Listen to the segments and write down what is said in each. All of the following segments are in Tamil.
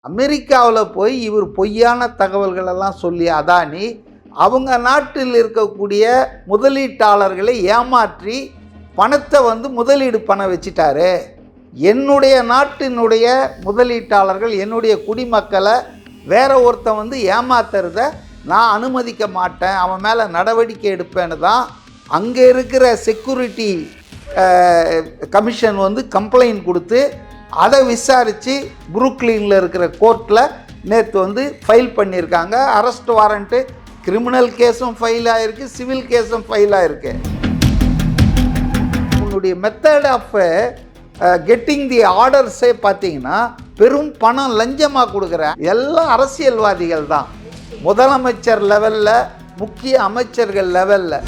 அமெரிக்காவில் போய் இவர் பொய்யான தகவல்களெல்லாம் சொல்லி அதானி அவங்க நாட்டில் இருக்கக்கூடிய முதலீட்டாளர்களை ஏமாற்றி பணத்தை முதலீடு பண்ண வச்சிட்டாரு. என்னுடைய நாட்டினுடைய முதலீட்டாளர்கள் என்னுடைய குடிமக்களை வேற ஒருத்தன் ஏமாத்துறத நான் அனுமதிக்க மாட்டேன், அவன் மேலே நடவடிக்கை எடுப்பேன்னு தான் அங்கே இருக்கிற செக்யூரிட்டி கமிஷன் கம்ப்ளைண்ட் கொடுத்து அதை விசாரித்து புரூக்ளினில் இருக்கிற கோர்ட்டில் நேற்று ஃபைல் பண்ணியிருக்காங்க. அரெஸ்ட் வாரண்ட்டு, கிரிமினல் கேஸும் ஃபைல் ஆகிருக்கு, சிவில் கேஸும் ஃபைல் ஆகிருக்கு. உன்னுடைய மெத்தட் ஆஃப் கெட்டிங் தி ஆர்டர்ஸே பார்த்தீங்கன்னா பெரும் பணம் லஞ்சமாக கொடுக்குற எல்லாம் அரசியல்வாதிகள் தான். முதலமைச்சர் லெவலில், முக்கிய அமைச்சர்கள் லெவலில்.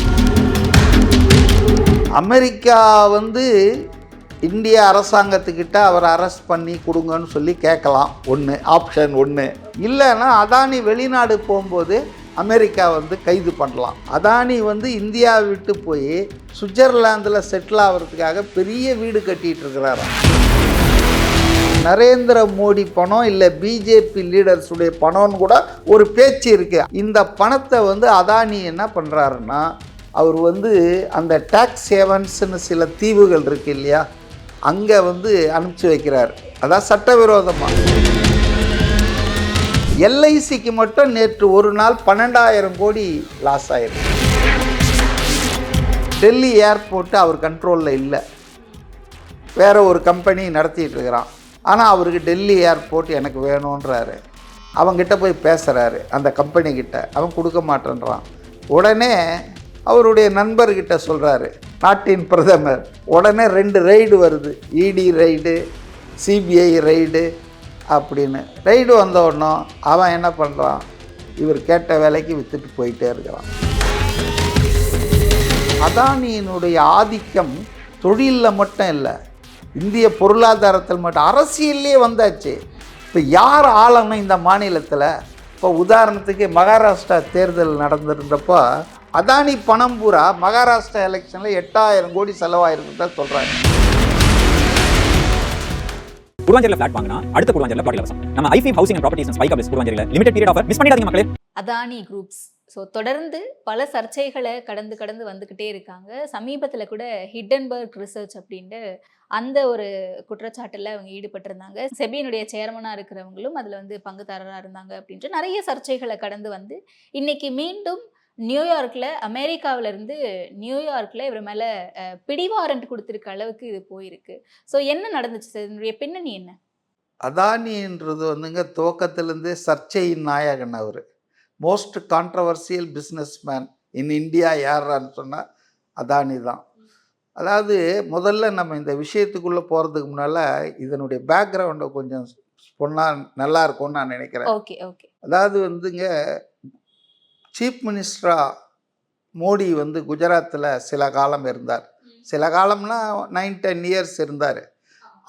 அமெரிக்கா இந்திய அரசாங்கத்துக்கிட்ட அவர் அரெஸ்ட் பண்ணி கொடுங்கன்னு சொல்லி கேட்கலாம். ஒன்று ஆப்ஷன் ஒன்று. இல்லைன்னா அதானி வெளிநாடு போகும்போது அமெரிக்கா கைது பண்ணலாம். அதானி இந்தியாவை விட்டு போய் சுவிட்சர்லாந்தில் செட்டில் ஆகிறதுக்காக பெரிய வீடு கட்டிகிட்டு இருக்கிறாராம். நரேந்திர மோடி பணம் இல்லை பிஜேபி லீடர்ஸுடைய பணம்னு கூட ஒரு பேச்சு இருக்குது. இந்த பணத்தை அதானி என்ன பண்ணுறாருன்னா, அவர் அந்த டேக்ஸ் ஹேவன்ஸ்னு சில தீவுகள் இருக்குது இல்லையா, அங்கே அனுப்பிச்சி வைக்கிறார். அதான் சட்டவிரோதமாக. எல்ஐசிக்கு மட்டும் நேற்று ஒரு நாள் 12,000 கோடி லாஸ் ஆயிருக்கு. டெல்லி ஏர்போர்ட்டு அவர் கண்ட்ரோலில் இல்லை, வேற ஒரு கம்பெனி நடத்திட்டு இருக்கிறான். ஆனால் அவருக்கு டெல்லி ஏர்போர்ட் எனக்கு வேணுன்றாரு. அவங்ககிட்ட போய் பேசுகிறாரு அந்த கம்பெனிக்கிட்ட, அவன் கொடுக்க மாட்டேன்றான். உடனே அவருடைய நண்பர்கிட்ட சொல்கிறாரு, நாட்டின் பிரதமர். உடனே 2 ரைடு வருது, இடி ரைடு, சிபிஐ ரைடு அப்படின்னு. ரைடு வந்தோடனே அவன் என்ன பண்ணுறான், இவர் கேட்ட வேலைக்கு விற்றுட்டு போயிட்டே இருக்கிறான். அதானியினுடைய ஆதிக்கம் தொழிலில் மட்டும் இல்லை, இந்திய பொருளாதாரத்தில் மட்டும், அரசியல்லே வந்தாச்சு. இப்போ யார் ஆளணும் இந்த மாநிலத்தில்? இப்போ உதாரணத்துக்கு மகாராஷ்டிரா தேர்தல் நடந்திருந்தப்போ அதானி பணம் பூரா மகாராஷ்டிரா எலெக்ஷனில் 8,000 கோடி செலவாயிருந்ததா சொல்கிறாங்க. குருவாஞ்சேரியில் ஃபிளாட் வாங்கினா அடுத்த குருவாஞ்சேரியில் பிளாட் இலவசம். நம்ம ஐஃபி housing and properties spike ups குருவாஞ்சேரியில் லிமிடெட் பீரியட் ஆஃபர் மிஸ் பண்ணிடாதீங்க மக்களே. அதானி குரூப்ஸ் தொடர்ந்து பல சர்ச்சைகளை கடந்து வந்துக்கிட்டே இருக்காங்க. சமீபத்தில் கூட ஹிண்டன்பர்க் ரிசர்ச் அப்படின்ட்டு அந்த ஒரு குற்றச்சாட்டில் அவங்க ஈடுபட்டிருந்தாங்க. செபியினுடைய சேர்மனாக இருக்கிறவங்களும் அதில் பங்குதாரராக இருந்தாங்க அப்படின்ட்டு நிறைய சர்ச்சைகளை கடந்து இன்னைக்கு மீண்டும் நியூயார்க்கில், அமெரிக்காவிலேருந்து நியூயார்க்கில் இவர் மேலே பிடிவாரண்ட் கொடுத்துருக்க அளவுக்கு இது போயிருக்கு. ஸோ என்ன நடந்துச்சு சார், இதனுடைய பின்னணி என்ன? அதானின்றது துவக்கத்திலேருந்தே சர்ச்சையின் நாயகன். அவர் most controversial business man in India யாரான்னு சொன்னால் அதானி தான். அதாவது முதல்ல நம்ம இந்த விஷயத்துக்குள்ளே போகிறதுக்கு முன்னால் இதனுடைய பேக்ரவுண்டை கொஞ்சம் சொன்னால் நல்லா இருக்கும்னு நான் நினைக்கிறேன். Okay okay. அதாவது சீஃப் மினிஸ்டரா மோடி குஜராத்தில் சில காலம் இருந்தார். சில காலம்னா 9-10 இயர்ஸ் இருந்தார்.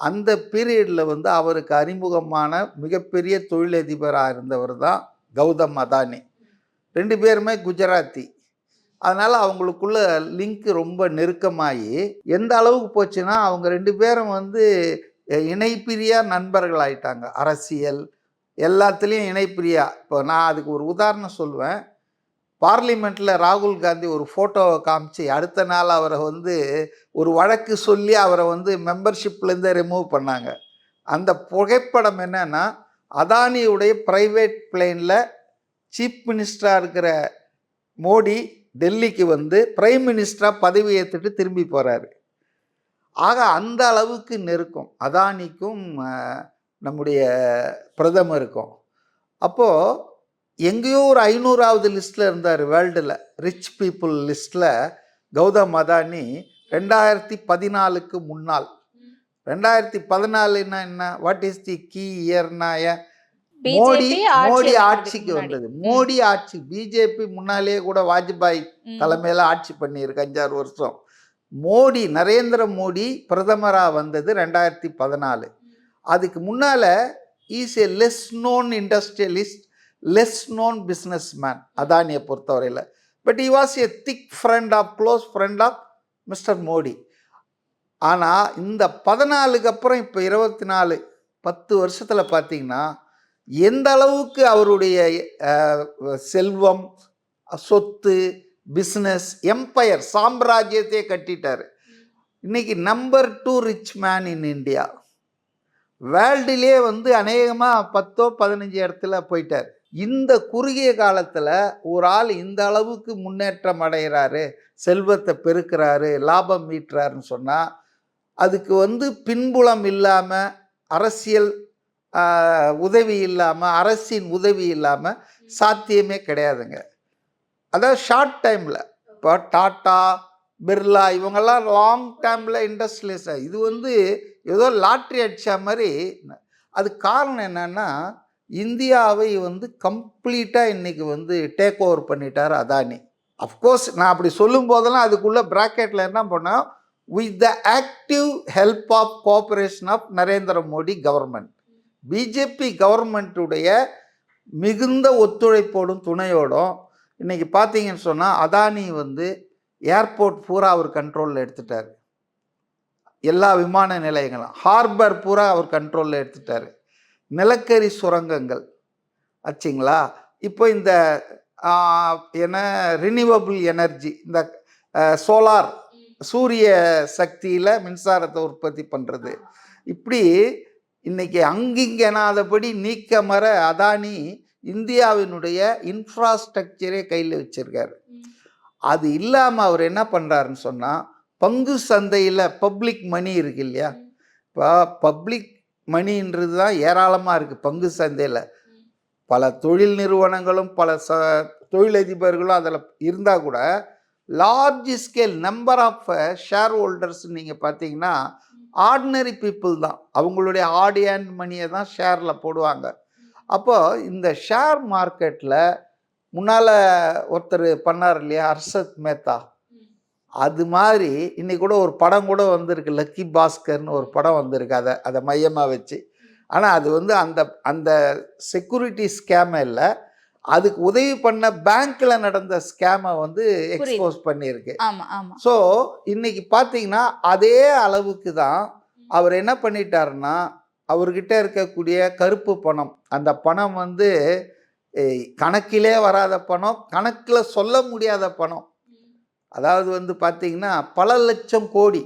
அந்த பீரியடில் அவருக்கு அறிமுகமான மிகப்பெரிய தொழிலதிபராக இருந்தவர் தான் கௌதம் அதானி. 2 பேருமே குஜராத்தி. அதனால் அவங்களுக்குள்ள லிங்க் ரொம்ப நெருக்கமாகி எந்த அளவுக்கு போச்சுன்னா, அவங்க 2 பேரும் இணைப்பிரியா நண்பர்கள் ஆயிட்டாங்க. அரசியல் எல்லாத்துலேயும் இணைப்பிரியா. இப்போ நான் அதுக்கு ஒரு உதாரணம் சொல்லுவேன். பார்லிமெண்ட்டில் ராகுல் காந்தி ஒரு ஃபோட்டோவை காமிச்சு அடுத்த நாள் அவரை ஒரு வழக்கு சொல்லி அவரை மெம்பர்ஷிப்லேருந்தே ரிமூவ் பண்ணாங்க. அந்த புகைப்படம் என்னன்னா, அதானியுடைய ப்ரைவேட் பிளேனில் சீஃப் மினிஸ்டராக இருக்கிற மோடி டெல்லிக்கு பிரைம் மினிஸ்டராக பதவி ஏற்றுட்டு திரும்பி போகிறாரு. ஆக அந்த அளவுக்கு நெருக்கம் அதானிக்கும் நம்முடைய பிரதமருக்கும். அப்போது எங்கேயோ ஒரு 500வது லிஸ்ட்டில் இருந்தார் வேர்ல்டில், ரிச் பீப்புள் லிஸ்ட்டில் கௌதம் அதானி 2014க்கு முன்னால். 2014ன்னா என்ன, வாட் இஸ் தி கீ இயர்னா, மோடி ஆட்சிக்கு வந்தது. மோடி ஆட்சி, பிஜேபி முன்னாலே கூட வாஜ்பாய் தலைமையில் ஆட்சி பண்ணியிருக்கு 5-6 வருஷம். மோடி, நரேந்திர மோடி பிரதமராக வந்தது 2014. அதுக்கு முன்னால் is a less known industrialist, less known business man அதானியை பொறுத்தவரையில். But he was a thick friend of, close friend of mister Modi. ஆனால் இந்த 14க்கு அப்புறம் இப்போ 24, 10 வருஷத்தில் பார்த்தீங்கன்னா எந்த அளவுக்கு அவருடைய செல்வம், சொத்து, பிஸ்னஸ், எம்பையர், சாம்ராஜ்யத்தையே கட்டிட்டார். இன்னைக்கு number 2 rich man in India. வேர்ல்டிலே வந்து அநேகமாக 10ஓ 15 இடத்துல போயிட்டார். இந்த குறுகிய காலத்தில் ஒரு ஆள் இந்த அளவுக்கு முன்னேற்றம் அடைகிறாரு, செல்வத்தை பெருக்கிறாரு, லாபம் ஈட்டுறாருன்னு சொன்னால் அதுக்கு வந்து பின்புலம் இல்லாமல், அரசியல் உதவி இல்லாமல், அரசின் உதவி இல்லாமல் சாத்தியமே கிடையாதுங்க. அதாவது ஷார்ட் டைமில் இப்போ டாட்டா, பிர்லா இவங்கெல்லாம் லாங் டைமில் இண்டஸ்ட்ரியலிஸ்ட். இது வந்து ஏதோ லாட்ரி அடித்த மாதிரி. அது காரணம் என்னென்னா, இந்தியாவை வந்து கம்ப்ளீட்டாக இன்றைக்கி வந்து டேக் ஓவர் பண்ணிட்டார் அதானி. அஃப்கோர்ஸ் நான் அப்படி சொல்லும் போதெல்லாம் அதுக்குள்ளே ப்ராக்கெட்டில் என்ன பண்ணோம், with the active help of cooperation of Narendra Modi government. BJP கவர்மெண்ட்டுடைய மிகுந்த ஒத்துழைப்போடும் துணையோடும் இன்றைக்கி பார்த்தீங்கன்னு சொன்னால் அதானி வந்து ஏர்போர்ட் பூரா அவர் கண்ட்ரோலில் எடுத்துட்டார். எல்லா விமான நிலையங்களும், ஹார்பர் பூரா அவர் கண்ட்ரோலில் எடுத்துட்டார். நிலக்கரி சுரங்கங்கள் ஆச்சுங்களா. இப்போ இந்த என்ன ரினியூவபிள் எனர்ஜி, இந்த சோலார், சூரிய சக்தியில் மின்சாரத்தை உற்பத்தி பண்ணுறது, இப்படி இன்றைக்கி அங்கிங்கெனாதபடி நீக்கமர அதானி இந்தியாவினுடைய இன்ஃப்ராஸ்ட்ரக்சரே கையில் வச்சுருக்காரு. அது இல்லாமல் அவர் என்ன பண்ணுறாருன்னு சொன்னால், பங்கு சந்தையில் பப்ளிக் மணி இருக்கு இல்லையா, இப்போ பப்ளிக் மணின்றது தான் ஏராளமாக இருக்குது பங்கு சந்தையில். பல தொழில் நிறுவனங்களும் பல தொழிலதிபர்களும் அதில் இருந்தால் கூட large scale number of shareholders நீங்கள் பார்த்தீங்கன்னா ஆர்டினரி பீப்புள் தான். அவங்களுடைய ஆட் அண்ட் மணியை தான் ஷேரில் போடுவாங்க. அப்போ இந்த ஷேர் மார்க்கெட்டில் முன்னால் ஒருத்தர் பண்ணார் இல்லையா, ஹர்ஷத் மேத்தா, அது மாதிரி இன்னைக்கு கூட ஒரு படம் கூட வந்திருக்கு, லக்கி பாஸ்கர்னு ஒரு படம் வந்திருக்கு, அதை மையமாக வச்சு. ஆனால் அது வந்து அந்த செக்யூரிட்டி ஸ்கேமை இல்லை, அதுக்கு உதவி பண்ண பேங்க்கில் நடந்த ஸ்கேமை வந்து எக்ஸ்போஸ் பண்ணியிருக்கு. ஸோ இன்னைக்கு பார்த்தீங்கன்னா அதே அளவுக்கு தான் அவர் என்ன பண்ணிட்டாருன்னா, அவர்கிட்ட இருக்கக்கூடிய கருப்பு பணம், அந்த பணம் வந்து கணக்கிலே வராத பணம், கணக்கில் சொல்ல முடியாத பணம். அதாவது வந்து பார்த்தீங்கன்னா பல லட்சம் கோடி.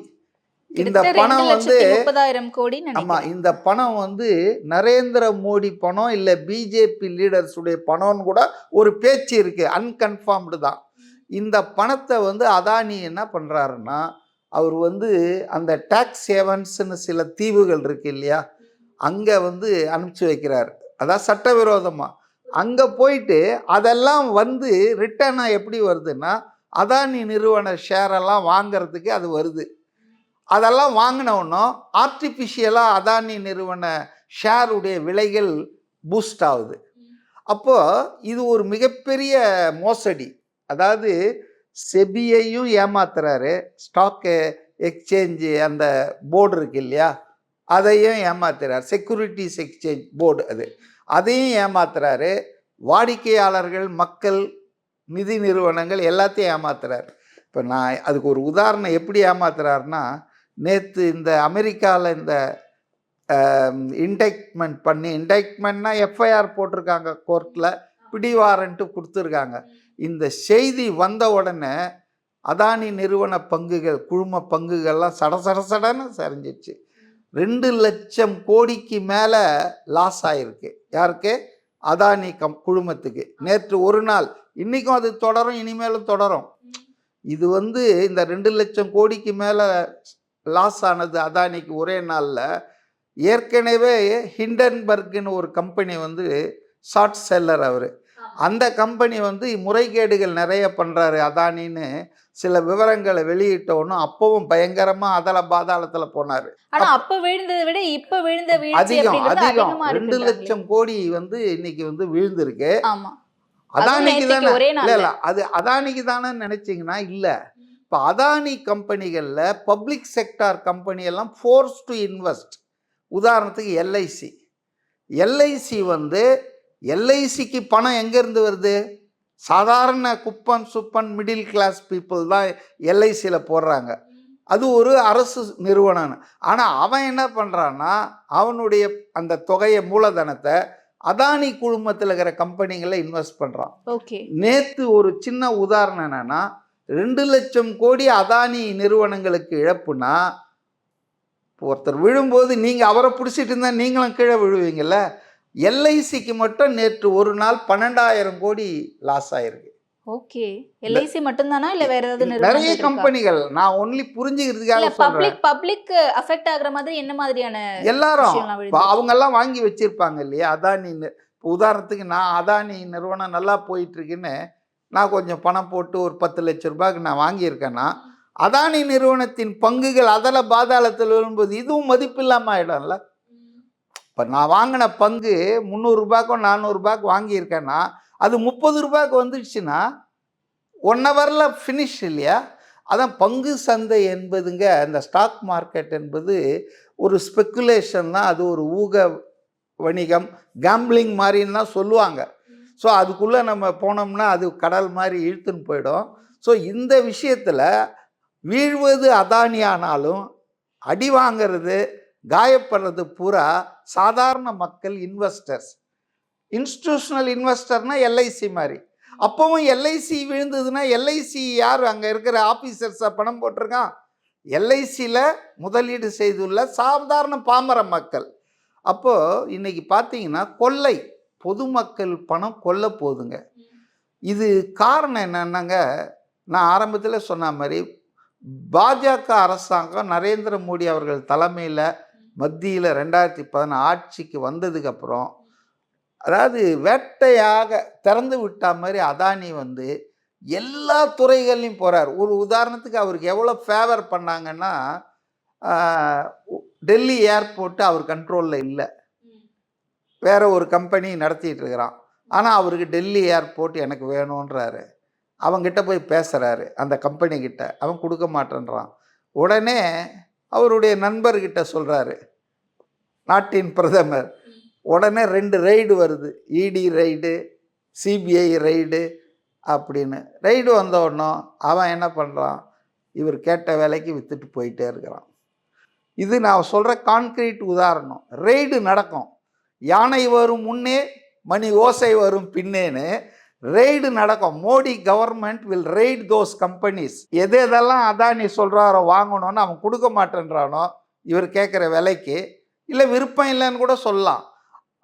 இந்த பணம் வந்து 30,000 கோடி. ஆமாம், இந்த பணம் வந்து நரேந்திர மோடி பணம் இல்லை பிஜேபி லீடர்ஸுடைய பணம்னு கூட ஒரு பேச்சு இருக்குது, அன்கன்ஃபார்ம்டு தான். இந்த பணத்தை வந்து அதானி என்ன பண்ணுறாருன்னா, அவர் வந்து அந்த டேக்ஸ் ஹேவன்ஸ்னு சில தீவுகள் இருக்கு இல்லையா, அங்கே வந்து அனுப்பிச்சி வைக்கிறார். அதான் சட்டவிரோதமாக அங்கே போயிட்டு அதெல்லாம் வந்து ரிட்டர்னாக எப்படி வருதுன்னா, அதானி நிறுவன ஷேரெல்லாம் வாங்கிறதுக்கு அது வருது. அதெல்லாம் வாங்கினோன்னும் ஆர்டிஃபிஷியலாக அதானி நிறுவன ஷேருடைய விலைகள் பூஸ்ட் ஆகுது. அப்போது இது ஒரு மிகப்பெரிய மோசடி. அதாவது செபியையும் ஏமாத்துறாரு, ஸ்டாக் எக்ஸ்சேஞ்சு அந்த போர்டு இருக்கு இல்லையா, அதையும் ஏமாத்துறாரு, செக்யூரிட்டிஸ் எக்ஸ்சேஞ்ச் போர்டு அதையும் ஏமாத்துறாரு. வாடிக்கையாளர்கள், மக்கள், நிதி நிறுவனங்கள் எல்லாத்தையும் ஏமாத்துறாரு. இப்போ நான் அதுக்கு ஒரு உதாரணம் எப்படி ஏமாத்துறாருன்னா, நேற்று இந்த அமெரிக்காவில் இந்த இன்டைக்மெண்ட்னா எஃப்ஐஆர் போட்டிருக்காங்க, கோர்ட்டில் பிடிவாரண்ட்டு கொடுத்துருக்காங்க. இந்த செய்தி வந்த உடனே அதானி நிறுவன பங்குகள், குழும பங்குகள்லாம் சடன்னு சரிஞ்சிச்சு. 2 லட்சம் கோடிக்கு மேலே லாஸ் ஆகிருக்கு. யாருக்கு? அதானி குழுமத்துக்கு. நேற்று ஒரு நாள், இன்றைக்கும் அது தொடரும், இனிமேலும் தொடரும். இது வந்து இந்த 2 லட்சம் கோடிக்கு மேலே லாஸ் ஆனது அதானிக்கு ஒரே நாளில். ஏற்கனவே ஹிண்டன்பர்க்னு ஒரு கம்பெனி வந்து ஷார்ட் செல்லர், அவர் அந்த கம்பெனி வந்து முறைகேடுகள் நிறைய பண்ணுறாரு அதானின்னு சில விவரங்களை வெளியிட்டோன்னும் அப்பவும் பயங்கரமாக அதல பாதாளத்தில் போனார். ஆனால் அப்போ விழுந்ததை விட இப்போ விழுந்த அதிகம் 2 லட்சம் கோடி வந்து இன்னைக்கு வந்து விழுந்திருக்கு. அதானிக்கு தானே? இல்லை, அது அதானிக்கு தானே நினைச்சிங்கன்னா இல்லை. இப்போ அதானி கம்பெனிகளில் பப்ளிக் செக்டார் கம்பெனியெல்லாம் ஃபோர்ஸ் டு இன்வெஸ்ட். உதாரணத்துக்கு எல்ஐசி வந்து எல்ஐசிக்கு பணம் எங்கேருந்து வருது? சாதாரண சுப்பன் மிடில் கிளாஸ் பீப்புள் தான் எல்ஐசியில் போடுறாங்க. அது ஒரு அரசு நிறுவனம். ஆனால் அவன் என்ன பண்ணுறான்னா, அவனுடைய அந்த தொகையை, மூலதனத்தை அதானி குழுமத்தில் இருக்கிற கம்பெனிகளை இன்வெஸ்ட் பண்ணுறான். ஓகே. நேற்று ஒரு சின்ன உதாரணம் என்னன்னா, 2 லட்சம் கோடி அதானி நிறுவனங்களுக்கு இழப்புனா, ஒருத்தர் விழும்போது நீங்கள் அவரை பிடிச்சிட்டு இருந்தால் நீங்களும் கீழே விழுவீங்கள்ல. எல்ஐசிக்கு மட்டும் நேற்று ஒரு நாள் 12,000 கோடி லாஸ் ஆயிருக்கு. ஓகே. எல்ஐசி மட்டும்தானா இல்ல வேற ஏதாவது நிறைய நிறுவனங்கள் இருக்கா? கம்பெனிகள், நான் ஒன்லி புரிஞ்சுக்கிறதுக்காக இல்ல சொல்றேன். பப்ளிக் அஃபெக்ட் ஆகுற மாதிரி என்ன மாதிரியான எல்லாரும் விஷயம்லாம் விழுது? அவங்கெல்லாம் வாங்கி வச்சிருப்பாங்க இல்லையா? அதானி இப்போ உதாரணத்துக்கு நான் அதானி நிறுவனம் நல்லா போயிட்டு இருக்குன்னு நான் கொஞ்சம் பணம் போட்டு ஒரு 10 லட்சம் ரூபாய்க்கு நான் வாங்கியிருக்கேன்னா, அதானி நிறுவனத்தின் பங்குகள் அதில் பாதாளத்தில் விழும்போது இதுவும் மதிப்பு இல்லாமல் ஆயிடும்ல. இப்போ நான் வாங்கின பங்கு 300 ரூபாய்க்கும் 400 ரூபாய்க்கு வாங்கியிருக்கேன்னா, அது 30 ரூபாய்க்கு வந்துடுச்சுன்னா 1 ஹவரில் ஃபினிஷ் இல்லையா? அதான் பங்கு சந்தை என்பதுங்க, இந்த ஸ்டாக் மார்க்கெட் என்பது ஒரு ஸ்பெக்குலேஷன் தான். அது ஒரு ஊக வணிகம், கேம்பிளிங் மாதிரின்னு தான் சொல்லுவாங்க. ஸோ அதுக்குள்ளே நம்ம போனோம்னா அது கடல் மாதிரி இழுத்துன்னு போயிடும். ஸோ இந்த விஷயத்தில் வீழ்வது அதானி ஆனாலும் அடி வாங்கிறது, காயப்படுறது பூரா சாதாரண மக்கள், இன்வெஸ்டர்ஸ். இன்ஸ்டிடியூஷனல் இன்வெஸ்டர்னால் எல்ஐசி மாதிரி. அப்போவும் எல்ஐசி விழுந்ததுன்னா எல்ஐசி யார் அங்கே இருக்கிற ஆஃபீஸர்ஸாக பணம் போட்டிருக்கான்? எல்ஐசியில் முதலீடு செய்துள்ள சாதாரண பாமர மக்கள். அப்போது இன்றைக்கி பார்த்தீங்கன்னா கொள்ளை, பொதுமக்கள் பணம் கொல்ல போகுதுங்க. இது காரணம் என்னன்னாங்க, நான் ஆரம்பத்தில் சொன்ன மாதிரி பாஜக அரசாங்கம் நரேந்திர மோடி அவர்கள் தலைமையில் மத்தியில் 2014 ஆட்சிக்கு வந்ததுக்கப்புறம், அதாவது வேட்டையாக திறந்து விட்டா மாதிரி அதானி வந்து எல்லா துறைகள்லையும் போகிறார். ஒரு உதாரணத்துக்கு அவருக்கு எவ்வளோ ஃபேவர் பண்ணாங்கன்னா, டெல்லி ஏர்போர்ட்டு அவர் கண்ட்ரோலில் இல்லை, வேற ஒரு கம்பெனி நடத்திட்டு இருக்கிறான். ஆனால் அவருக்கு டெல்லி ஏர்போர்ட் எனக்கு வேணுன்றாரு. அவங்கிட்ட போய் பேசுகிறாரு, அந்த கம்பெனிக்கிட்ட. அவன் கொடுக்க மாட்டேன்றான். உடனே அவருடைய நண்பர்கிட்ட சொல்கிறாரு, நாட்டின் பிரதமர். உடனே 2 ரெய்டு வருது, இடி ரெய்டு, சிபிஐ ரெய்டு அப்படின்னு. ரெய்டு வந்தோடனே அவன் என்ன பண்ணுறான், இவர் கேட்ட வேலைக்கு விற்றுட்டு போயிட்டே இருக்கிறான். இது நான் சொல்கிற கான்க்ரீட் உதாரணம். ரெய்டு நடக்கும், யானை வரும் முன்னே மணி ஓசை வரும் பின்னேன்னு ரெய்டு நடக்கும். Modi government will raid those companies. எதெல்லாம் அதானி சொல்கிறாரோ வாங்கணும்னு அவன் கொடுக்க மாட்டேன்றானோ இவர் கேட்குற விலைக்கு, இல்லை விருப்பம் இல்லைன்னு கூட சொல்லலாம்.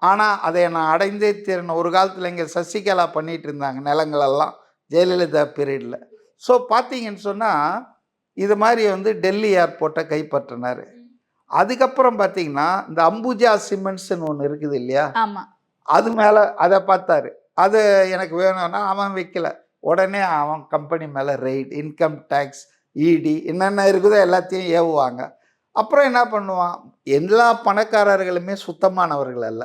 ஆனால் அதை நான் அடைந்தே தீரணும். ஒரு காலத்தில் இங்கே சசிகலா பண்ணிகிட்டு இருந்தாங்க நிலங்களெல்லாம், ஜெயலலிதா பீரியடில். ஸோ பார்த்தீங்கன்னு சொன்னால் இது மாதிரி வந்து டெல்லி ஏர்போர்ட்டை கைப்பற்றினார். அதுக்கப்புறம் பார்த்தீங்கன்னா இந்த அம்புஜா சிமெண்ட்ஸ்ன்னு ஒன்று இருக்குது இல்லையா? ஆமாம். அது மேலே அதை பார்த்தாரு, அது எனக்கு வேணும்னா அவன் வைக்கல. உடனே அவன் கம்பெனி மேலே ரெய்ட், இன்கம் டேக்ஸ், இடி என்னென்ன இருக்குதோ எல்லாத்தையும் ஏவுவாங்க. அப்புறம் என்ன பண்ணுவான், எல்லா பணக்காரர்களுமே சுத்தமானவர்கள் அல்ல,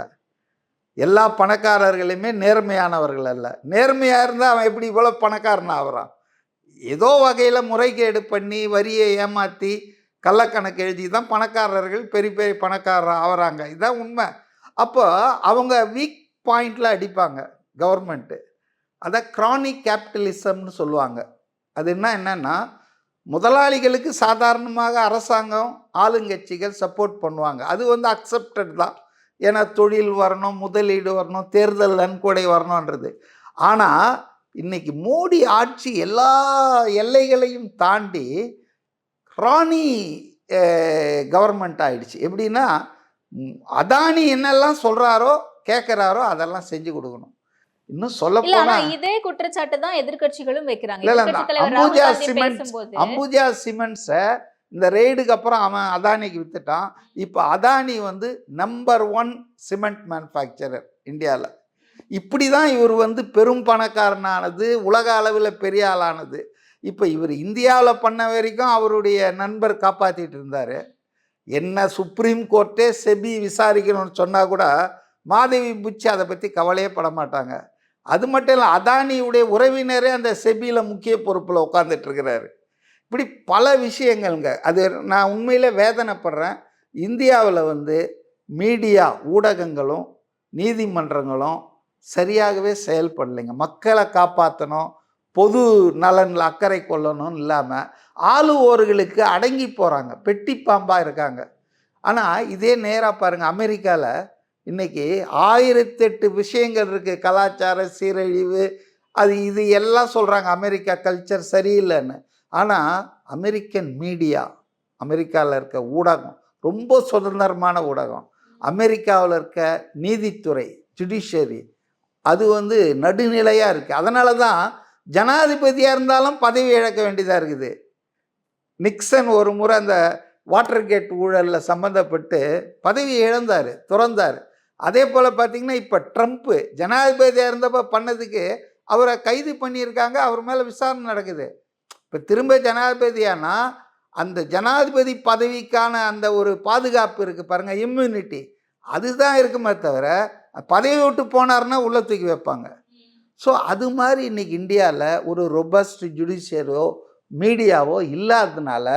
எல்லா பணக்காரர்களுமே நேர்மையானவர்கள் அல்ல. நேர்மையாக இருந்தால் அவன் எப்படி இவ்வளோ பணக்காரன் ஆகிறான்? ஏதோ வகையில் முறைகேடு பண்ணி வரியை ஏமாற்றி கள்ளக்கணக்கு எழுதி தான் பணக்காரர்கள் பெரிய பெரிய பணக்காரர் ஆகிறாங்க. இதுதான் உண்மை. அப்போ அவங்க வீக் பாயிண்டில் அடிப்பாங்க கவர்மெண்ட்டு. அதை க்ரானிக் கேபிட்டலிசம்னு சொல்லுவாங்க. அது என்னன்னா, முதலாளிகளுக்கு சாதாரணமாக அரசாங்கம், ஆளுங்கட்சிகள் சப்போர்ட் பண்ணுவாங்க. அது வந்து அக்செப்டட் தான். ஏன்னா தொழில் வரணும், முதலீடு வரணும், தேர்தல் நன்கொடை வரணுன்றது. ஆனால் இன்னைக்கு மோடி ஆட்சி எல்லா எல்லைகளையும் தாண்டி ராணி கவர்மெண்ட் ஆயிடுச்சு. எப்படின்னா, அதானி என்னெல்லாம் சொல்கிறாரோ கேட்குறாரோ அதெல்லாம் செஞ்சு கொடுக்கணும். இன்னும் சொல்ல போனா இதே குற்றச்சாட்டு தான் எதிர்க்கட்சிகளும் வைக்கிறாங்க. அம்புஜா சிமெண்ட்ஸை இந்த ரெய்டுக்கு அப்புறம் அவன் அதானிக்கு வித்துட்டான். இப்போ அதானி வந்து நம்பர் 1 சிமெண்ட் மேனுஃபேக்சரர் இந்தியாவில். இப்படி தான் இவர் வந்து பெரும் பணக்காரனானது, உலக அளவில் பெரிய ஆளானது. இப்போ இவர் இந்தியாவில் பண்ண வரைக்கும் அவருடைய நண்பர் காப்பாற்றிட்டு இருந்தார். என்ன சுப்ரீம் கோர்ட்டே செபி விசாரிக்கணும்னு சொன்னால் கூட மாதவி புச்சி அதை பற்றி கவலையே பட மாட்டாங்க. அது மட்டும் இல்லை, அதானியுடைய உறவினரே அந்த செபியில் முக்கிய பொறுப்பில் உட்காந்துட்ருக்கிறாரு. இப்படி பல விஷயங்கள்ங்க. அது நான் உண்மையில் வேதனைப்படுறேன். இந்தியாவில் வந்து மீடியா ஊடகங்களும் நீதிமன்றங்களும் சரியாகவே செயல்படலைங்க. மக்களை காப்பாற்றணும், பொது நலனில் அக்கறை கொள்ளணும்னு இல்லாமல் ஆளுவோர்களுக்கு அடங்கி போகிறாங்க, பெட்டி பாம்பாக இருக்காங்க. ஆனால் இதே நேராக பாருங்கள், அமெரிக்காவில் இன்னைக்கு 1008 விஷயங்கள் இருக்குது. கலாச்சார சீரழிவு அது இது எல்லாம் சொல்கிறாங்க, அமெரிக்கா கல்ச்சர் சரியில்லைன்னு. ஆனால் அமெரிக்கன் மீடியா, அமெரிக்காவில் இருக்க ஊடகம் ரொம்ப சுதந்திரமான ஊடகம். அமெரிக்காவில் இருக்க நீதித்துறை, ஜுடிஷியரி அது நடுநிலையாக இருக்குது. அதனால தான் ஜனாதிபதியாக இருந்தாலும் பதவி இழக்க வேண்டியதாக இருக்குது. நிக்சன் ஒரு முறை அந்த வாட்டர் கேட் ஊழலில் சம்மந்தப்பட்டு பதவி இழந்தார், துறந்தார். அதே போல் பார்த்திங்கன்னா இப்போ ட்ரம்ப்பு ஜனாதிபதியாக இருந்தப்போ பண்ணதுக்கு அவரை கைது பண்ணியிருக்காங்க, அவர் மேலே விசாரணை நடக்குது. இப்போ திரும்ப ஜனாதிபதியானா அந்த ஜனாதிபதி பதவிக்கான அந்த ஒரு பாதுகாப்பு இருக்குது பாருங்கள், இம்யூனிட்டி, அதுதான் இருக்குமே தவிர பதவி விட்டு போனார்னா உள்ளே தூக்கி வைப்பாங்க. ஸோ அது மாதிரி இன்றைக்கி இந்தியாவில் ஒரு ரொபஸ்ட் ஜுடிஷியரோ மீடியாவோ இல்லாததுனால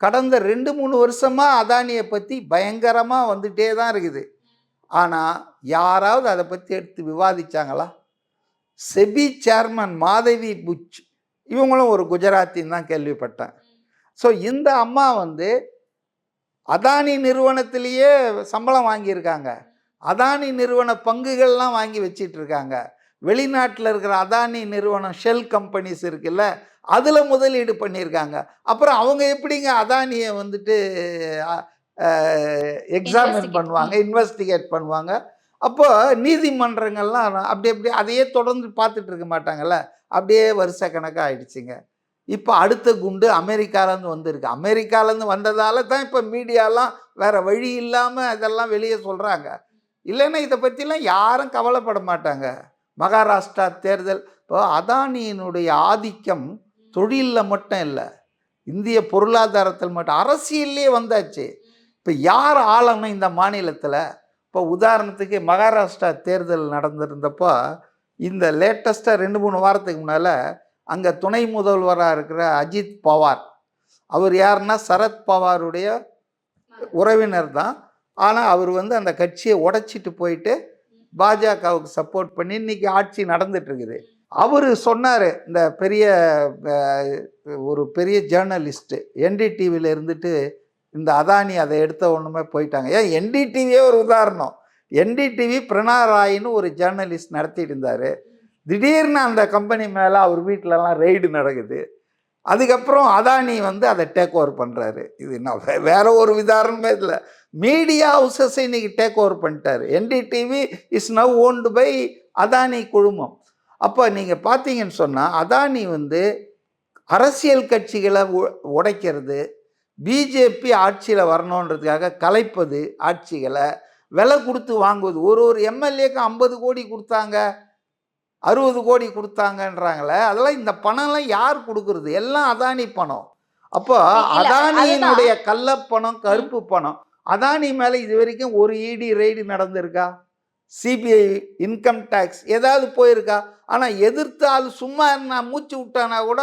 கடந்த 2-3 வருஷமாக அதானியை பற்றி பயங்கரமாக வந்துட்டே தான் இருக்குது. ஆனால் யாராவது அதை பற்றி எடுத்து விவாதித்தாங்களா? செபி சேர்மன் மாதவி புச் இவங்களும் ஒரு குஜராத்தின்னு தான் கேள்விப்பட்டேன். ஸோ இந்த அம்மா அதானி நிறுவனத்திலேயே சம்பளம் வாங்கியிருக்காங்க, அதானி நிறுவன பங்குகள்லாம் வாங்கி வச்சிட்ருக்காங்க. வெளிநாட்டில் இருக்கிற அதானி நிறுவனம் ஷெல் கம்பெனிஸ் இருக்குல்ல, அதில் முதலீடு பண்ணியிருக்காங்க. அப்புறம் அவங்க எப்படிங்க அதானியை எக்ஸாமின் பண்ணுவாங்க, இன்வெஸ்டிகேட் பண்ணுவாங்க? அப்போ நீதிமன்றங்கள்லாம் அப்படி அதையே தொடர்ந்து பார்த்துட்டு இருக்க மாட்டாங்கல்ல, அப்படியே வருஷ கணக்காக ஆயிடுச்சுங்க. இப்போ அடுத்த குண்டு அமெரிக்காலேருந்து வந்திருக்கு. அமெரிக்காலேருந்து வந்ததால் தான் இப்போ மீடியாலாம் வேறு வழி இல்லாமல் இதெல்லாம் வெளியே சொல்கிறாங்க. இல்லைன்னா இதை பற்றிலாம் யாரும் கவலைப்பட மாட்டாங்க. மகாராஷ்டிரா தேர்தல், இப்போ அதானியினுடைய ஆதிக்கம் தொழிலில் மட்டும் இல்லை, இந்திய பொருளாதாரத்தில் மட்டும், அரசியல்லே வந்தாச்சு. இப்போ யார் ஆளணும் இந்த மாநிலத்தில்? இப்போ உதாரணத்துக்கு மகாராஷ்டிரா தேர்தல் நடந்திருந்தப்போ இந்த லேட்டஸ்ட்டாக 2-3 வாரத்துக்கு முன்னால் அங்கே துணை முதல்வராக இருக்கிற அஜித் பவார், அவர் யாருன்னா சரத் பவாருடைய உறவினர் தான். ஆனால் அவர் அந்த கட்சியை உடைச்சிட்டு போயிட்டு பாஜகவுக்கு சப்போர்ட் பண்ணி இன்றைக்கி ஆட்சி நடந்துட்டுருக்குது. அவர் சொன்னார், இந்த ஒரு பெரிய ஜேர்னலிஸ்ட்டு என்டிடிவியில் இருந்துட்டு இந்த அதானி அதை எடுத்த ஒன்றுமே போயிட்டாங்க. ஏன் என்டிடிவியே ஒரு உதாரணம். என்டிடிவி பிரணாராயின்னு ஒரு ஜேர்னலிஸ்ட் நடத்திட்டு இருந்தார். திடீர்னு அந்த கம்பெனி மேலே அவர் வீட்டிலலாம் ரெய்டு நடக்குது. அதுக்கப்புறம் அதானி அதை டேக் ஓவர் பண்ணுறாரு. இது நான் வேற ஒரு உதாரணமே இல்லை. மீடியா ஹவுசஸை இன்றைக்கி டேக் ஓவர் பண்ணிட்டார். NDTV is now owned by Adani குழுமம். அப்போ நீங்கள் பார்த்தீங்கன்னு சொன்னால் அதானி அரசியல் கட்சிகளை உடைக்கிறது, பிஜேபி ஆட்சியில் வரணுன்றதுக்காக கலைப்பது, ஆட்சிகளை விலை கொடுத்து வாங்குவது. ஒரு எம்எல்ஏக்கு 50 கோடி கொடுத்தாங்க, 60 கோடி கொடுத்தாங்கன்றாங்களே, அதெல்லாம் இந்த பணம்லாம் யார் கொடுக்குறது? எல்லாம் அதானி பணம். அப்போ அதானியினுடைய கள்ளப்பணம், கருப்பு பணம். அதானி மேலே இது வரைக்கும் ஒரு இடி ரெய்டு நடந்திருக்கா? சிபிஐ, இன்கம் டேக்ஸ் ஏதாவது போயிருக்கா? ஆனால் எதிர்த்து ஆள் சும்மா என்ன மூச்சு விட்டானா கூட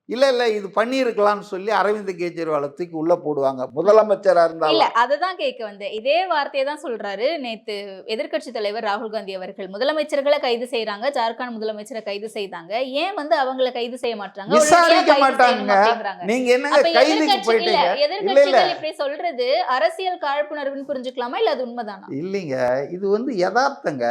இல்லை இது பண்ணியிருக்கலாம்னு சொல்லி அரவிந்த் கெஜ்ரிவாலை தூக்கி உள்ளே போடுவாங்க, முதலமைச்சராக இருந்தாலும். இல்லை, அதை தான் கேட்க வந்தேன். இதே வார்த்தையை தான் சொல்கிறாரு நேற்று எதிர்க்கட்சி தலைவர் ராகுல் காந்தி அவர்கள். முதலமைச்சர்களை கைது செய்கிறாங்க, ஜார்க்கண்ட் முதலமைச்சரை கைது செய்தாங்க, ஏன் அவங்களை கைது செய்ய மாட்டாங்க, விசாரிக்க மாட்டாங்க? நீங்க என்ன கைதுக்கு போயிட்டீங்க? எதிர்க்கட்சிகள் இப்படி சொல்றது அரசியல் காழ்ப்புணர்வுன்னு புரிஞ்சுக்கலாமா, இல்லை அது உண்மைதானா? இல்லைங்க, இது யதார்த்தங்க.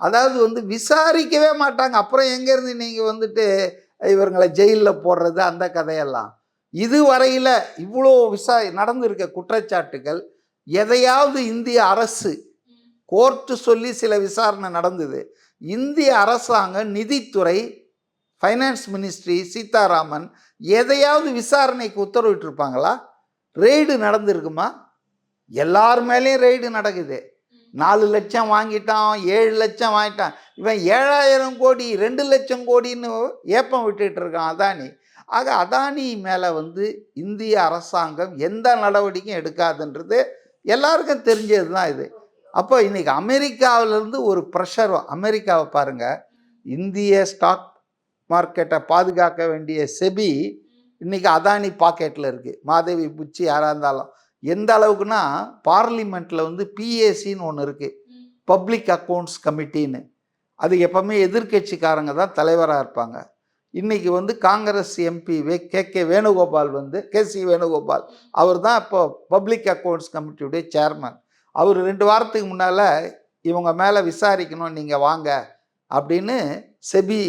அதாவது விசாரிக்கவே மாட்டாங்க. அப்புறம் எங்கேருந்து நீங்கள் இவர்களை ஜெயிலில் போடுறது அந்த கதையெல்லாம். இதுவரையில் இவ்வளோ நடந்திருக்க குற்றச்சாட்டுகள் எதையாவது இந்திய அரசு கோர்ட்டு சொல்லி சில விசாரணை நடந்தது? இந்திய அரசாங்கம், நிதித்துறை, ஃபைனான்ஸ் மினிஸ்ட்ரி, சீதாராமன் எதையாவது விசாரணைக்கு உத்தரவிட்டிருப்பாங்களா? ரெய்டு நடந்திருக்குமா? எல்லார் மேலேயும் ரெய்டு நடக்குது. 4 லட்சம் வாங்கிட்டான், 7 லட்சம் வாங்கிட்டான். இவன் 7000 கோடி 2 லட்சம் கோடின்னு ஏப்பம் விட்டுட்டு இருக்கான் அதானி. ஆக அதானி மேலே இந்திய அரசாங்கம் எந்த நடவடிக்கையும் எடுக்காதுன்றது எல்லாருக்கும் தெரிஞ்சது தான் இது. அப்போ இன்றைக்கி அமெரிக்காவிலேருந்து ஒரு ப்ரெஷர், அமெரிக்காவை பாருங்கள், இந்திய ஸ்டாக் மார்க்கெட்டை பாதுகாக்க வேண்டிய செபி இன்றைக்கி அதானி பாக்கெட்டில் இருக்குது. மாதவி புச்சி யாராக இருந்தாலும் எந்த அளவுக்குன்னா, பார்லிமெண்ட்டில் பிஏசின்னு ஒன்று இருக்குது, பப்ளிக் அக்கௌண்ட்ஸ் கமிட்டின்னு. அது எப்போவுமே எதிர்கட்சிக்காரங்க தான் தலைவராக இருப்பாங்க. இன்றைக்கி காங்கிரஸ் எம்பி கேசி வேணுகோபால் அவர் தான் இப்போ பப்ளிக் அக்கௌண்ட்ஸ் கமிட்டியுடைய சேர்மன். அவர் 2 வாரத்துக்கு முன்னால் இவங்க மேலே விசாரிக்கணும், நீங்கள் வாங்க அப்படின்னு செபி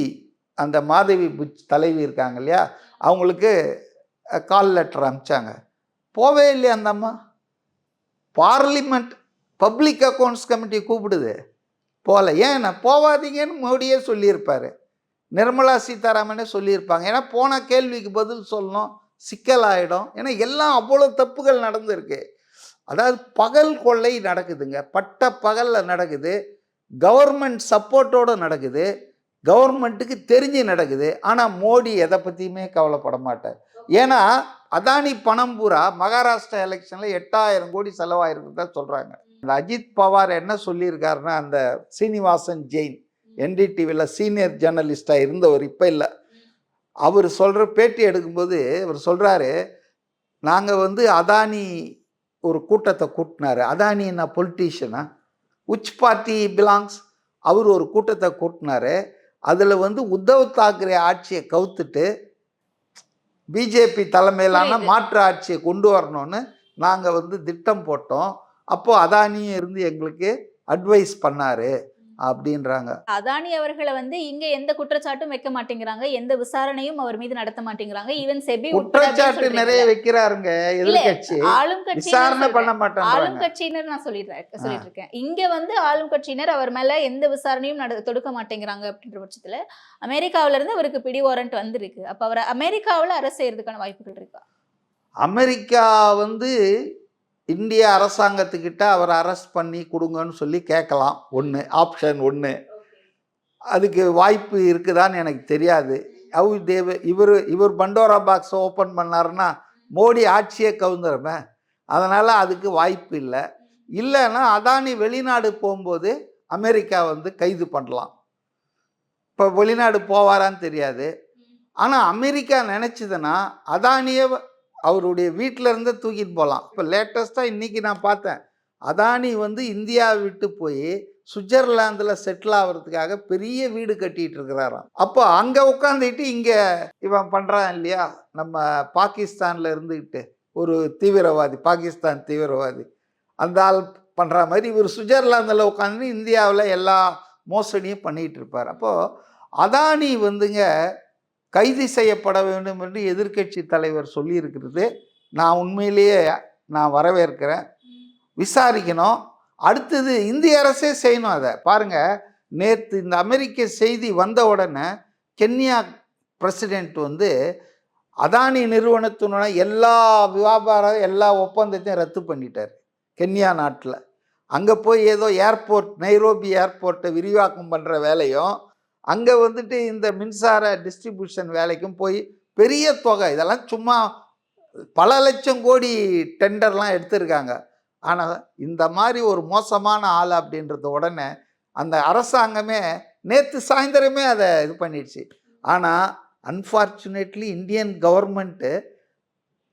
அந்த மாதவி புச் தலைவி இருக்காங்க இல்லையா, அவங்களுக்கு கால் லெட்டர் அனுப்பிச்சாங்க. போவே இல்லையா அந்த அம்மா. பார்லிமெண்ட் பப்ளிக் அக்கௌண்ட்ஸ் கமிட்டி கூப்பிடுது, போகல. ஏன்னா போவாதீங்கன்னு மோடியே சொல்லியிருப்பார், நிர்மலா சீதாராமனே சொல்லியிருப்பாங்க. ஏன்னா போன கேள்விக்கு பதில் சொல்லணும், சிக்கலாயிடும். ஏன்னா எல்லாம் அவ்வளோ தப்புகள் நடந்திருக்கு. அதாவது பகல் கொள்ளை நடக்குதுங்க, பட்ட பகலில் நடக்குது, கவர்மெண்ட் சப்போர்ட்டோடு நடக்குது, கவர்மெண்ட்டுக்கு தெரிஞ்சு நடக்குது. ஆனால் மோடி எதை பற்றியுமே கவலைப்பட மாட்டார். ஏன்னா அதானி பணம் பூரா மகாராஷ்டிரா எலெக்ஷனில் 8000 கோடி செலவாயிருக்குதா சொல்கிறாங்க. இந்த அஜித் பவார் என்ன சொல்லியிருக்காருன்னா, அந்த சீனிவாசன் ஜெயின் என்டிடிவியில் சீனியர் ஜேர்னலிஸ்டாக இருந்தவர், இப்போ இல்லை, அவர் சொல்கிற பேட்டி எடுக்கும்போது அவர் சொல்கிறாரு, நாங்கள் அதானி ஒரு கூட்டத்தை கூட்டினார். அதானி என்ன பொலிட்டீஷியனா, உச் பார்ட்டி பிலாங்ஸ், அவர் ஒரு கூட்டத்தை கூட்டினார். அதில் உத்தவ் தாக்கரே ஆட்சியை கவுத்துட்டு பிஜேபி தலைமையிலான மாற்று ஆட்சியை கொண்டு வரணும்னு நாங்கள் திட்டம் போட்டோம். அப்போது அதானியும் இருந்து எங்களுக்கு அட்வைஸ் பண்ணார் அப்படின்றாங்க. அதானி அவர்களை இங்க எந்த குற்றச்சாட்டும் வைக்க மாட்டேங்கிறாங்க, எந்த விசாரணையும் அவர் மீது நடத்த மாட்டேங்கிறாங்க. ஈவன் செபி குற்றச்சாட்டு நிறைய வைக்கிறாருங்க எதிர்கட்சி, ஆளும் விசாரணை பண்ண மாட்டாங்க. ஆளும் கட்சியினர் நான் சொல்லிட்டு இருக்கேன். இங்க ஆளும் கட்சியினர் அவர் மேல எந்த விசாரணையும் தொடுக்க மாட்டேங்கிறாங்க. அப்படின்ற பட்சத்துல அமெரிக்காவில இருந்து அவருக்கு பிடி வாரண்ட் வந்திருக்கு. அப்ப அவர் அமெரிக்காவில் அரசு செய்யறதுக்கான வாய்ப்புகள் இருக்கா? அமெரிக்கா இந்திய அரசாங்கத்துக்கிட்ட அவர் அரெஸ்ட் பண்ணி கொடுங்கன்னு சொல்லி கேட்கலாம், ஒன்று ஆப்ஷன் ஒன்று. அதுக்கு வாய்ப்பு இருக்குதான்னு எனக்கு தெரியாது. இவர் பண்டோரா பாக்ஸை ஓப்பன் பண்ணாருன்னா மோடி ஆட்சியே கவுந்துருமே, அதனால் அதுக்கு வாய்ப்பு இல்லை. இல்லைன்னா அதானி வெளிநாடு போகும்போது அமெரிக்கா கைது பண்ணலாம். இப்போ வெளிநாடு போவாரான்னு தெரியாது. ஆனால் அமெரிக்கா நினச்சிதுன்னா அதானியே அவருடைய வீட்டில் இருந்து தூக்கிட்டு போகலாம். இப்போ லேட்டஸ்ட்டாக இன்றைக்கி நான் பார்த்தேன், அதானி இந்தியாவை விட்டு போய் சுவிட்சர்லாந்தில் செட்டில் ஆகிறதுக்காக பெரிய வீடு கட்டிகிட்டு இருக்கிறாராம். அப்போ அங்கே உட்காந்துக்கிட்டு இங்கே இவன் பண்ணுறான் இல்லையா, நம்ம பாகிஸ்தானில் இருந்துக்கிட்டு ஒரு தீவிரவாதி, பாகிஸ்தான் தீவிரவாதி, அந்த ஆள் பண்ணுற மாதிரி இவர் சுவிட்சர்லாந்தில் உட்காந்து இந்தியாவில் எல்லா மோசடியும் பண்ணிகிட்டு இருப்பார். அப்போது அதானி கைது செய்யப்பட வேண்டும் என்று எதிர்க்கட்சி தலைவர் சொல்லியிருக்கிறது நான் உண்மையிலேயே வரவேற்கிறேன். விசாரிக்கணும். அடுத்தது இந்திய அரசே செய்யணும். அதை பாருங்கள், நேற்று இந்த அமெரிக்க செய்தி வந்த உடனே கென்யா பிரசிடெண்ட் அதானி நிறுவனத்தினோட எல்லா வியாபாரம் எல்லா ஒப்பந்தத்தையும் ரத்து பண்ணிட்டார் கென்யா நாட்டில். அங்கே போய் ஏதோ ஏர்போர்ட், நைரோபி ஏர்போர்ட்டை விரிவாக்கம் பண்ணுற வேலையும், அங்கே இந்த மின்சார டிஸ்ட்ரிபியூஷன் வேலைக்கும் போய் பெரிய தொகை, இதெல்லாம் சும்மா பல லட்சம் கோடி டெண்டர்லாம் எடுத்திருக்காங்க. ஆனால் இந்த மாதிரி ஒரு மோசமான ஆள் அப்படின்றது உடனே அந்த அரசாங்கமே நேற்று சாயந்தரமே அதை இது பண்ணிடுச்சு. ஆனால் அன்ஃபார்ச்சுனேட்லி இந்தியன் கவர்மெண்ட்டு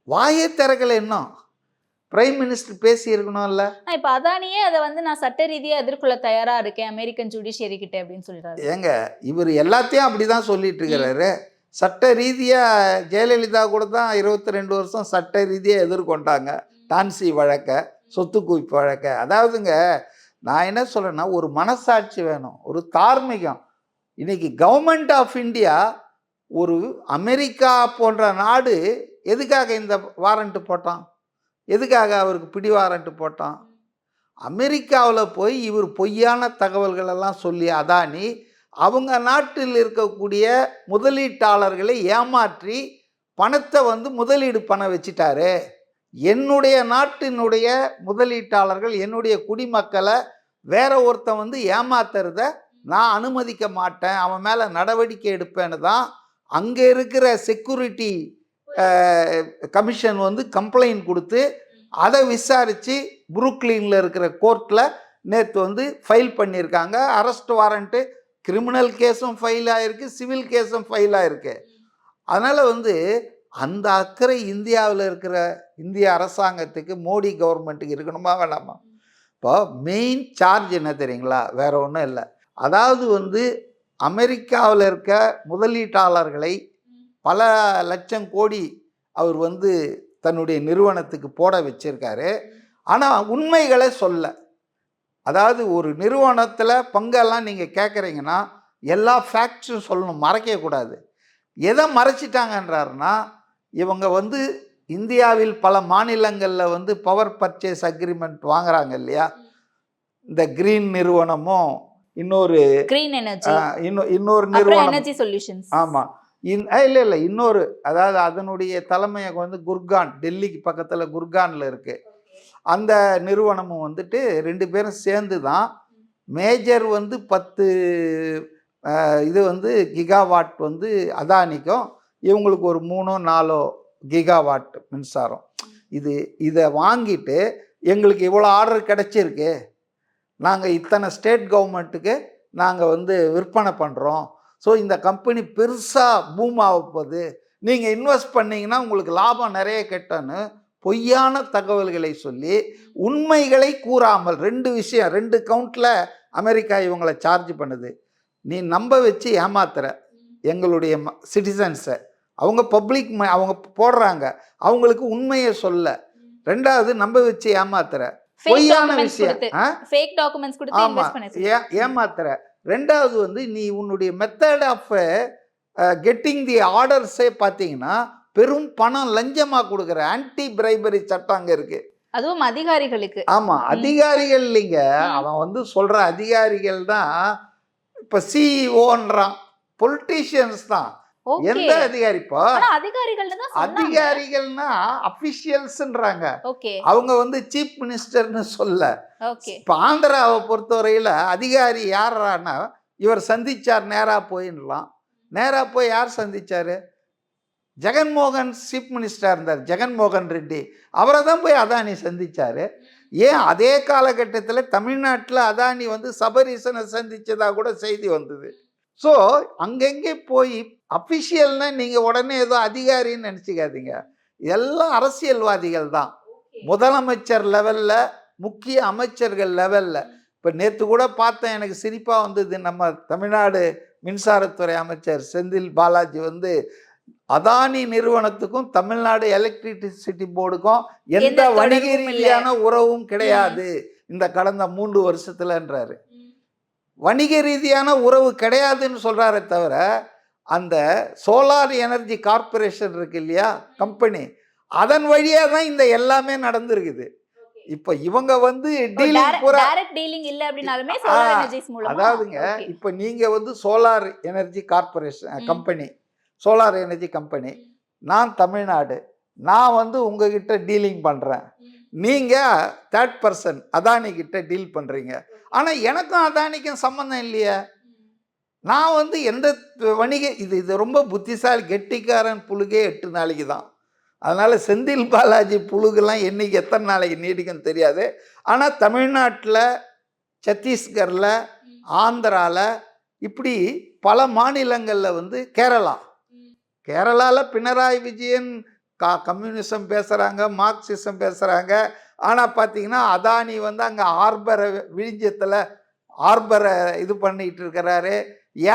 வாயே திறக்கலை. இன்னும் பிரைம் மினிஸ்டர் பேசி இருக்கணும்ல. இப்போ அதானியே அதை நான் சட்ட ரீதியாக எதிர்கொள்ள தயாரா இருக்கேன் அமெரிக்கன் ஜுடிஷியரி கிட்ட அப்படின்னு சொல்றாரு. ஏங்க இவர் எல்லாத்தையும் அப்படிதான் சொல்லிட்டு இருக்கிறாரு. சட்ட ரீதியாக ஜெயலலிதா கூட தான் 22 வருஷம் சட்ட ரீதியாக எதிர்கொண்டாங்க டான்சி வழக்கை, சொத்து குவிப்பு வழக்கை. அதாவதுங்க நான் என்ன சொல்கிறேன்னா, ஒரு மனசாட்சி வேணும், ஒரு தார்மீகம். இன்னைக்கு கவர்மெண்ட் ஆஃப் இந்தியா ஒரு அமெரிக்கா போன்ற நாடு எதுக்காக இந்த வாரண்ட்டு போட்டான், எதுக்காக அவருக்கு பிடி வாரண்ட்டு போட்டான்? அமெரிக்காவில் போய் இவர் பொய்யான தகவல்களெல்லாம் சொல்லி அதானி அவங்க நாட்டில் இருக்கக்கூடிய முதலீட்டாளர்களை ஏமாற்றி பணத்தை முதலீடு பண்ண வச்சிட்டாரு. என்னுடைய நாட்டினுடைய முதலீட்டாளர்கள், என்னுடைய குடிமக்களை வேற ஒருத்தன் ஏமாத்துறத நான் அனுமதிக்க மாட்டேன், அவன் மேலே நடவடிக்கை எடுப்பேன்னு தான் அங்கே இருக்கிற செக்யூரிட்டி கமிஷன் கம்ப்ளைண்ட் கொடுத்து அதை விசாரித்து புரூக்ளினில் இருக்கிற கோர்ட்டில் நேற்று ஃபைல் பண்ணியிருக்காங்க. அரெஸ்ட் வாரண்ட்டு, கிரிமினல் கேஸும் ஃபைல் ஆகிருக்கு, சிவில் கேஸும் ஃபைல் ஆகிருக்கு. அதனால் அந்த அக்கறை இந்தியாவில் இருக்கிற இந்திய அரசாங்கத்துக்கு, மோடி கவர்மெண்ட்டுக்கு இருக்கணுமா வேணாமா? இப்போ மெயின் சார்ஜ் என்ன தெரியுங்களா, வேற ஒன்றும் இல்லை. அதாவது அமெரிக்காவில் இருக்க முதலீட்டாளர்களை பல லட்சம் கோடி அவர் தன்னுடைய நிறுவனத்துக்கு போட வச்சிருக்காரு. ஆனால் உண்மைகளை சொல்ல, அதாவது ஒரு நிறுவனத்தில் பங்கெல்லாம் நீங்கள் கேட்குறீங்கன்னா எல்லா ஃபேக்ட்ஸும் சொல்லணும், மறைக்கக்கூடாது. எதை மறைச்சிட்டாங்கன்றாருன்னா, இவங்க வந்து இந்தியாவில் பல மாநிலங்களில் வந்து பவர் பர்ச்சேஸ் அக்ரிமெண்ட் வாங்குறாங்க இல்லையா, இந்த கிரீன் நிறுவனமும் இன்னொரு கிரீன் எனர்ஜி இன்னொரு அப்புறம் நிறுவனம், எனர்ஜி சொல்யூஷன்ஸ். ஆமாம் இல்லை இன்னொரு, அதாவது அதனுடைய தலைமையகம் வந்து குர்கான், டெல்லிக்கு பக்கத்தில் குர்கானில் இருக்குது. அந்த நிறுவனமும் வந்துட்டு 2 பேரும் சேர்ந்து தான் மேஜர் வந்து 10 இது வந்து கிகாவாட் வந்து அதானிக்கும், இவங்களுக்கு ஒரு 3-4 கிகாவாட் மின்சாரம். இதை வாங்கிட்டு எங்களுக்கு இவ்வளோ ஆர்டர் கிடச்சிருக்கு, நாங்கள் இத்தனை ஸ்டேட் கவர்மெண்ட்டுக்கு நாங்கள் வந்து விற்பனை பண்ணுறோம், ஸோ இந்த கம்பெனி பெருசாக பூம் ஆக போகுது, நீங்கள் இன்வெஸ்ட் பண்ணிங்கன்னா உங்களுக்கு லாபம் நிறைய கெட்டன்னு பொய்யான தகவல்களை சொல்லி உண்மைகளை கூறாமல் 2 விஷயம், 2 கவுண்டில் அமெரிக்கா இவங்களை சார்ஜ் பண்ணுது. நீ நம்ப வச்சு ஏமாத்துற எங்களுடைய சிட்டிசன்ஸை, அவங்க பப்ளிக் அவங்க போடுறாங்க, அவங்களுக்கு உண்மையை சொல்ல. 2வது நம்ப வச்சு ஏமாத்துற பொய்யான விஷயம், ஃபேக் டாக்குமெண்ட்ஸ் கொடுத்து இன்வெஸ்ட் பண்ண ஏமாத்துற. 2வது வந்து நீ உன்னுடைய மெத்தட் ஆஃப் கெட்டிங் தி ஆர்டர்ஸே பார்த்தீங்கன்னா பெரும் பணம் லஞ்சமாக கொடுக்குற ஆன்டி பிரைபரி சட்டம் அங்கே இருக்குது. அதுவும் அதிகாரிகளுக்கு. ஆமாம், அதிகாரிகள் இல்லைங்க, அவன் வந்து சொல்கிற அதிகாரிகள் தான் இப்போ சிஇஓன்றான், பொலிட்டீஷியன்ஸ் தான். எந்த அதிகாரிப்போ அதிகாரிகள்னா அபிஷியல்ஸ்ன்றாங்க, அவங்க வந்து சீஃப் மினிஸ்டர்னு சொல்ல. இப்போ ஆந்திராவை பொறுத்தவரையில் அதிகாரி யாரானா இவர் சந்திச்சார், நேராக போயிடலாம். நேராக போய் யார் சந்திச்சார்? ஜெகன்மோகன் சீஃப் மினிஸ்டராக இருந்தார், ஜெகன்மோகன் ரெட்டி, அவரை தான் போய் அதானி சந்திச்சார். ஏன் அதே காலகட்டத்தில் தமிழ்நாட்டில் அதானி வந்து சபரீசனை சந்தித்ததாக கூட செய்தி வந்தது. ஸோ அங்கங்கே போய் அஃபிஷியல்னா நீங்கள் உடனே ஏதோ அதிகாரின்னு நினச்சிக்காதீங்க, எல்லாம் அரசியல்வாதிகள் தான். முதலமைச்சர் லெவலில், முக்கிய அமைச்சர்கள் லெவலில். இப்போ நேற்று கூட பார்த்தேன், எனக்கு சிரிப்பாக வந்தது. நம்ம தமிழ்நாடு மின்சாரத்துறை அமைச்சர் செந்தில் பாலாஜி வந்து அதானி நிறுவனத்துக்கும் தமிழ்நாடு எலக்ட்ரிசிட்டி போர்டுக்கும் எந்த வணிக ரீதியான உறவும் கிடையாது இந்த கடந்த 3 வருஷத்துலன்றாரு. வணிக ரீதியான உறவு கிடையாதுன்னு சொல்கிறாரே தவிர, அந்த சோலார் எனர்ஜி கார்பரேஷன் இருக்கு இல்லையா கம்பெனி, அதன் வழியாக தான் இந்த எல்லாமே நடந்துருக்குது. இப்போ இவங்க வந்து அதாவதுங்க, இப்போ நீங்கள் வந்து solar energy corporation company, solar energy company, நான் தமிழ்நாடு, நான் வந்து உங்ககிட்ட டீலிங் பண்ணுறேன், நீங்கள் தேர்ட் பர்சன் அதானிக்கிட்ட டீல் பண்ணுறீங்க. ஆனால் எனக்கும் அதானிக்கும் சம்மந்தம் இல்லையே. நான் வந்து எந்த வணிக இது ரொம்ப புத்திசாலி, கெட்டிக்காரன் புழுகே 8 நாளைக்கு தான். அதனால் செந்தில் பாலாஜி புழுகெல்லாம் என்றைக்கு எத்தனை நாளைக்கு நீடிக்குன்னு தெரியாது. ஆனால் தமிழ்நாட்டில், சத்தீஸ்கரில், ஆந்திராவில், இப்படி பல மாநிலங்களில் வந்து கேரளாவில் பினராயி விஜயன் கம்யூனிசம் பேசுகிறாங்க, மார்க்சிசம் பேசுகிறாங்க. ஆனால் பார்த்தீங்கன்னா அதானி வந்து அங்கே ஆர்பரை, விழிஞ்சத்தில் ஆர்பரை இது பண்ணிகிட்டு இருக்கிறாரு.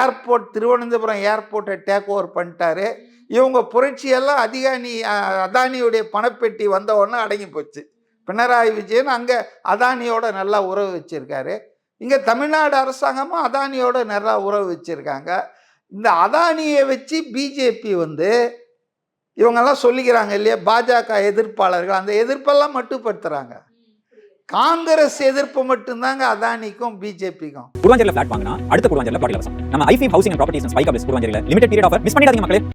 ஏர்போர்ட், திருவனந்தபுரம் ஏர்போர்ட்டை டேக் ஓவர் பண்ணிட்டாரு. இவங்க புரட்சியெல்லாம் அதானியுடைய பணப்பெட்டி வந்த உடனே அடங்கி போச்சு. பினராயி விஜயன் அங்கே அதானியோட நல்லா உறவு வச்சுருக்காரு. இங்கே தமிழ்நாடு அரசாங்கமும் அதானியோட நல்லா உறவு வச்சுருக்காங்க. இந்த அதானியை வச்சு பிஜேபி வந்து இவங்கெல்லாம் சொல்லிக்கிறாங்க இல்லையா, பாஜக எதிர்ப்பாளர்கள், அந்த எதிர்ப்பெல்லாம் மட்டுப்படுத்துகிறாங்க. காங்கிரஸ் எதிர்ப்பு மட்டும்தாங்க அதானிக்கும் பிஜேபிக்கும். குருவாஞ்சேரியில் ஃபிளாட் வாங்கினா அடுத்த குருவாஞ்சேரியில் பாட்டில் அவசரம். நம்ம ஐஃபி housing and properties and spike ups குருவாஞ்சேரியில் லிமிடெட் பீரியட் ஆஃபர் மிஸ் பண்ணிடாதீங்க மக்களே.